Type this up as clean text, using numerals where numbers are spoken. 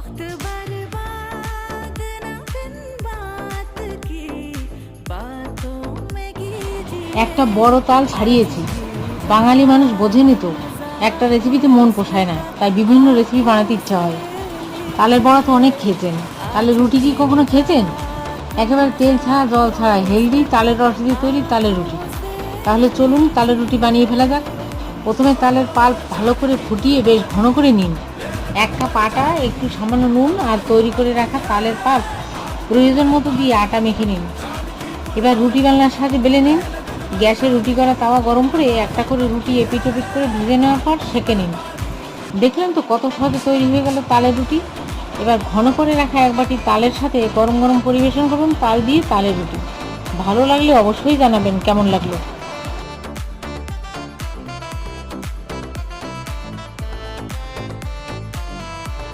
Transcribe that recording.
वक्त बर्बाद न बिन बात की बातों में कीजिए। একটা বড় তাল ছাড়িয়েছি। বাঙালি মানুষ বোঝেনি তো, একটা রেসিপিতে মন পোষায় না, তাই বিভিন্ন রেসিপি বানাতে ইচ্ছা হয়। তালের বড়া তো অনেক খেয়েছেন, তালের রুটি কি কখনো খেয়েছেন? একেবারে তেল ছাড়া জল ছাড়া হেলদি তালের রস দিয়ে তৈরি তালের রুটি। তাহলে চলুন তালের রুটি বানিয়ে ফেলা যাক। প্রথমে তালের পাল্প ভালো করে ফুটিয়ে বেশ ঘন করে নিন। 1 কাপ আটা, একটু সামান্য নুন আর তৈরি করে রাখা তালের পাল্প প্রয়োজন মতো দিয়ে আটা মেখে নিন। এবার রুটি বেলনার সাহায্যে বেলে নিন। গ্যাসে রুটি করা তাওয়া গরম করে একটা করে রুটি এপিট ওপিট করে ভেজে নেওয়ার পর সেঁকে নিন। দেখলেন তো কত সহজে তৈরি হয়ে গেল তালের রুটি। এবার ঘন করে রাখা এক বাটি তালের সাথে গরম গরম পরিবেশন করুন তাল দিয়ে তালের রুটি। ভালো লাগলে অবশ্যই জানাবেন কেমন লাগলো।